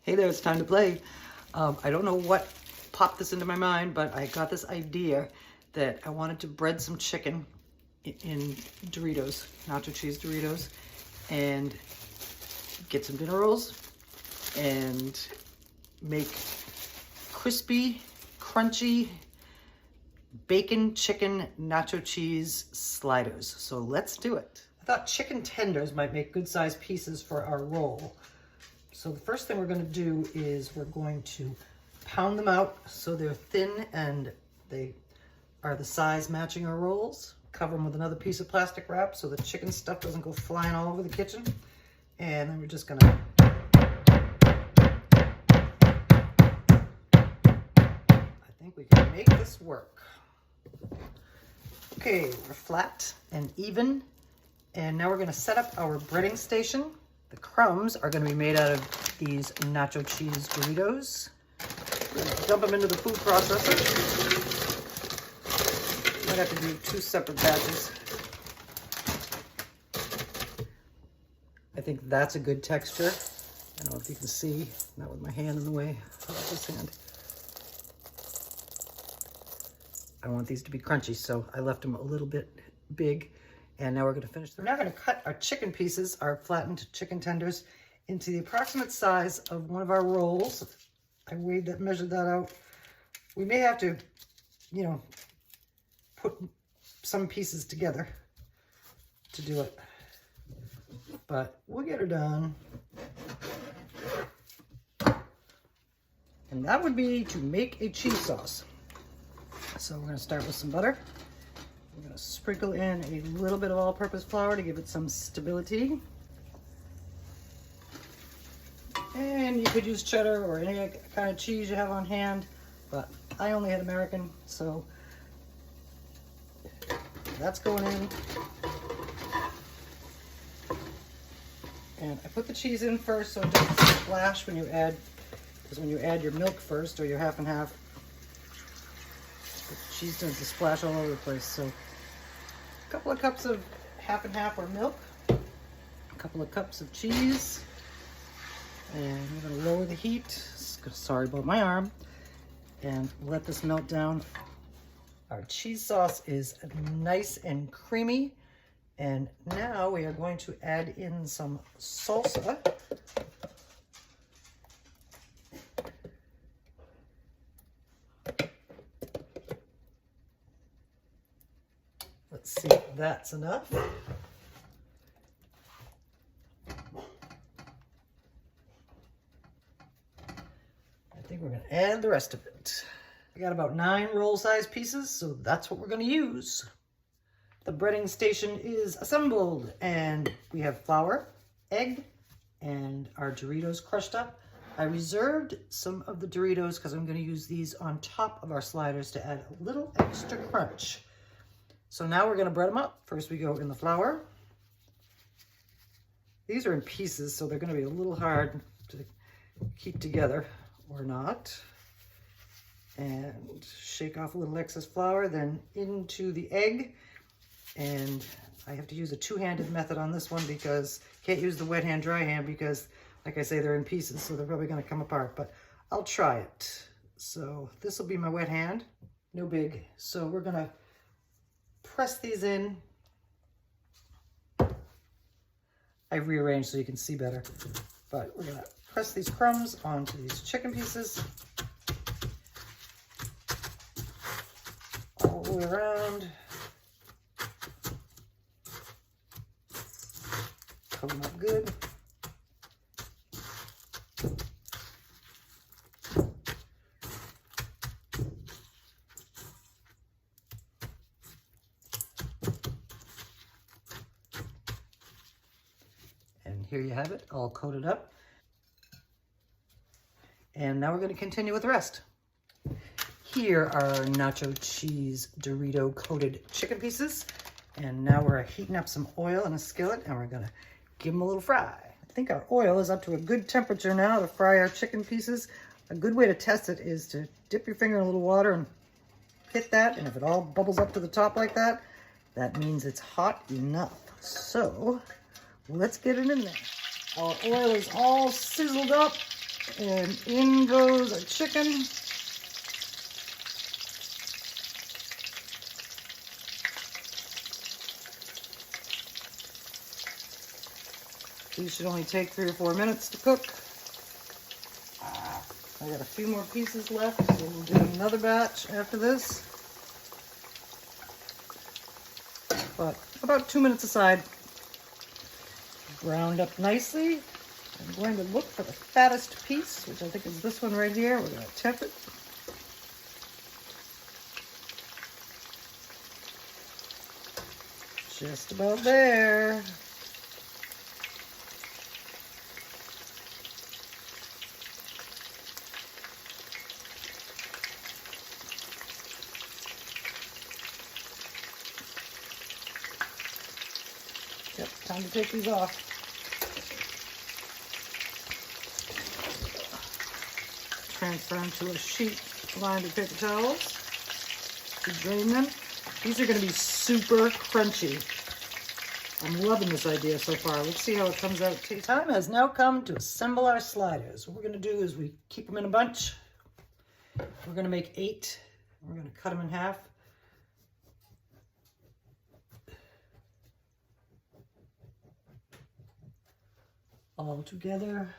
Hey there, it's time to play. I don't know what popped this into my mind, but I got this idea that I wanted to bread some chicken in Doritos, nacho cheese Doritos, and get some dinner rolls and make crispy, crunchy bacon chicken nacho cheese sliders. So let's do it. I thought chicken tenders might make good sized pieces for our roll. So the first thing we're going to do is we're going to pound them out so they're thin and they are the size matching our rolls. Cover them with another piece of plastic wrap so the chicken stuff doesn't go flying all over the kitchen. And then we're just going to I think we can make this work. Okay, we're flat and even. And now we're going to set up our breading station. The crumbs are going to be made out of these nacho cheese Doritos. We're going to dump them into the food processor. Might have to do 2 separate batches. I think that's a good texture. I don't know if you can see, not with my hand in the way. How about this hand? I want these to be crunchy, so I left them a little bit big. And now we're going to finish. We're now going to cut our chicken pieces, our flattened chicken tenders, into the approximate size of one of our rolls. I measured that out. We may have to, put some pieces together to do it. But we'll get her done. And that would be to make a cheese sauce. So we're going to start with some butter. I'm going to sprinkle in a little bit of all-purpose flour to give it some stability. And you could use cheddar or any kind of cheese you have on hand, but I only had American, so that's going in. And I put the cheese in first so it doesn't splash when you add, because when you add your milk first or your half and half, the cheese tends to splash all over the place. So a couple of cups of half and half or milk, a couple of cups of cheese, and we're going to lower the heat. Sorry about my arm. And let this melt down. Our cheese sauce is nice and creamy. And now we are going to add in some salsa. Let's see if that's enough. I think we're going to add the rest of it. I got about 9 roll-sized pieces, so that's what we're going to use. The breading station is assembled, and we have flour, egg, and our Doritos crushed up. I reserved some of the Doritos because I'm going to use these on top of our sliders to add a little extra crunch. So now we're going to bread them up. First we go in the flour. These are in pieces, so they're going to be a little hard to keep together or not. And shake off a little excess flour, then into the egg. And I have to use a 2-handed method on this one because can't use the wet hand, dry hand because, like I say, they're in pieces, so they're probably going to come apart, but I'll try it. So this will be my wet hand. No big. So we're going to press these in. I've rearranged so you can see better, but we're going to press these crumbs onto these chicken pieces all the way around. Cover them up good. And here you have it, all coated up. And now we're going to continue with the rest. Here are our nacho cheese Dorito coated chicken pieces. And now we're heating up some oil in a skillet and we're going to give them a little fry. I think our oil is up to a good temperature now to fry our chicken pieces. A good way to test it is to dip your finger in a little water and hit that. And if it all bubbles up to the top like that, that means it's hot enough. So let's get it in there. Our oil is all sizzled up And in goes our chicken. These should only take 3 or 4 minutes to cook. I got a few more pieces left, so we'll do another batch after this. But about 2 minutes aside. Browned up nicely. I'm going to look for the fattest piece, which I think is this one right here. We're going to tip it. Just about there. Yep, time to take these off. Transfer them to a sheet lined with paper towels to drain them. These are going to be super crunchy. I'm loving this idea so far. Let's see how it comes out. Time has now come to assemble our sliders. What we're going to do is we keep them in a bunch. We're going to make 8. We're going to cut them in half. All together.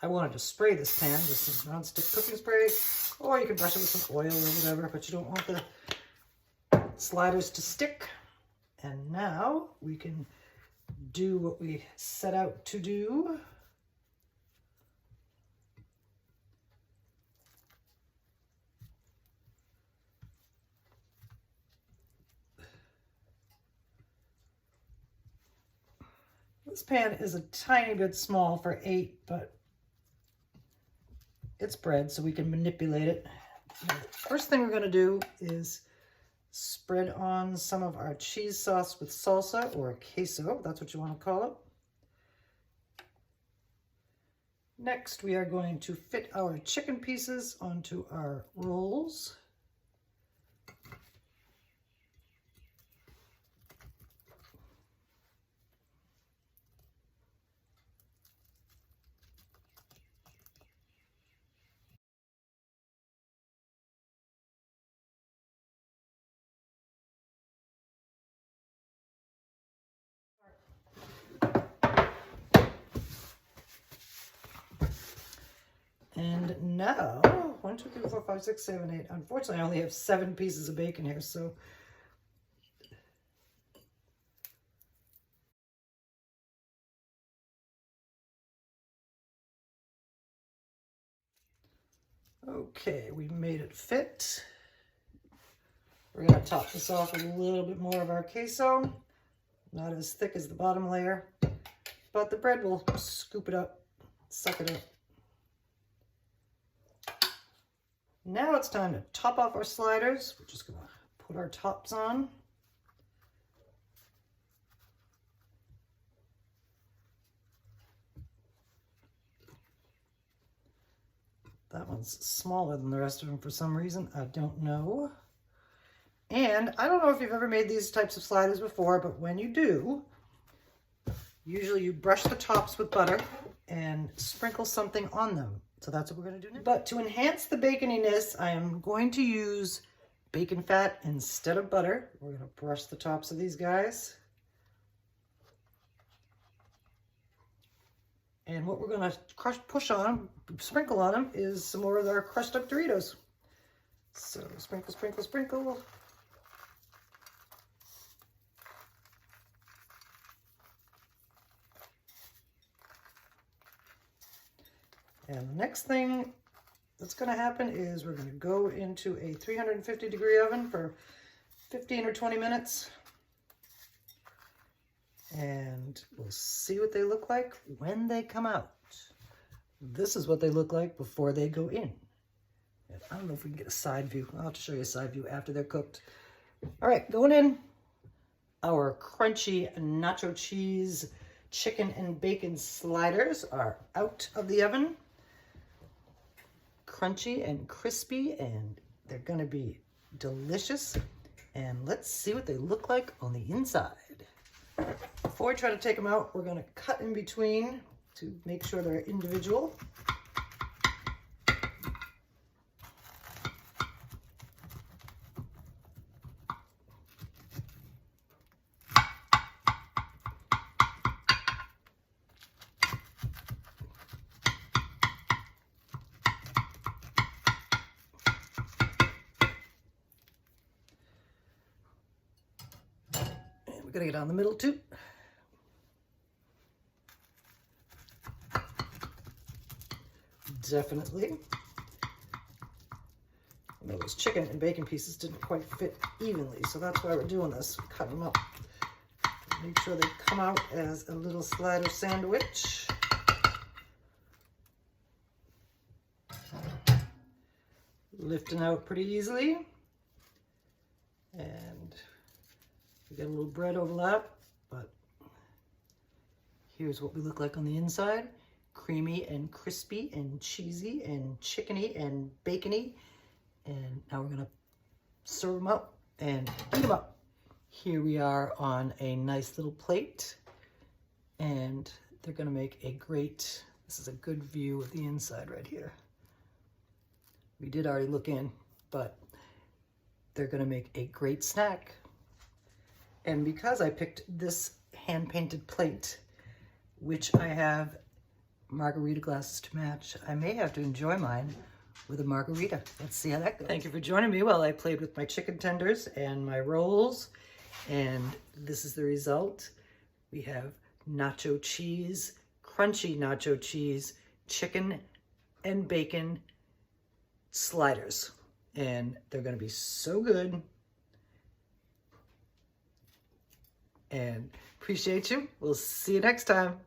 I wanted to spray this pan with some nonstick cooking spray, or you can brush it with some oil or whatever, but you don't want the sliders to stick. And now we can do what we set out to do. This pan is a tiny bit small for 8, but it's bread, so we can manipulate it. First thing we're going to do is spread on some of our cheese sauce with salsa, or queso, that's what you want to call it. Next, we are going to fit our chicken pieces onto our rolls. And now, 1, 2, 3, 4, 5, 6, 7, 8. Unfortunately, I only have 7 pieces of bacon here, so. Okay, we made it fit. We're going to top this off with a little bit more of our queso. Not as thick as the bottom layer, but the bread will scoop it up, suck it up. Now it's time to top off our sliders. We're just going to put our tops on. That one's smaller than the rest of them for some reason. I don't know. And I don't know if you've ever made these types of sliders before, but when you do, usually you brush the tops with butter and sprinkle something on them. So that's what we're going to do now. But to enhance the baconiness, I am going to use bacon fat instead of butter. We're going to brush the tops of these guys. And what we're going to push on, sprinkle on them, is some more of our crushed up Doritos. So sprinkle, sprinkle, sprinkle. And the next thing that's going to happen is we're going to go into a 350-degree oven for 15 or 20 minutes. And we'll see what they look like when they come out. This is what they look like before they go in. And I don't know if we can get a side view. I'll have to show you a side view after they're cooked. All right, going in. Our crunchy nacho cheese chicken and bacon sliders are out of the oven. Crunchy and crispy, and they're going to be delicious. And let's see what they look like on the inside. Before I try to take them out, we're gonna cut in between to make sure they're individual. We're gonna get down the middle too. Definitely. You know, those chicken and bacon pieces didn't quite fit evenly, so that's why we're doing this. Cut them up. Make sure they come out as a little slider sandwich. Lifting out pretty easily. And we got a little bread overlap, but here's what we look like on the inside. Creamy and crispy and cheesy and chickeny and bacony. And now we're gonna serve them up and eat them up. Here we are on a nice little plate, and they're gonna make a great, this is a good view of the inside right here. We did already look in, but they're gonna make a great snack. And because I picked this hand-painted plate, which I have margarita glasses to match, I may have to enjoy mine with a margarita. Let's see how that goes. Thank you for joining me while I played with my chicken tenders and my rolls. And this is the result. We have nacho cheese, crunchy nacho cheese, chicken and bacon sliders. And they're gonna be so good. And appreciate you. We'll see you next time.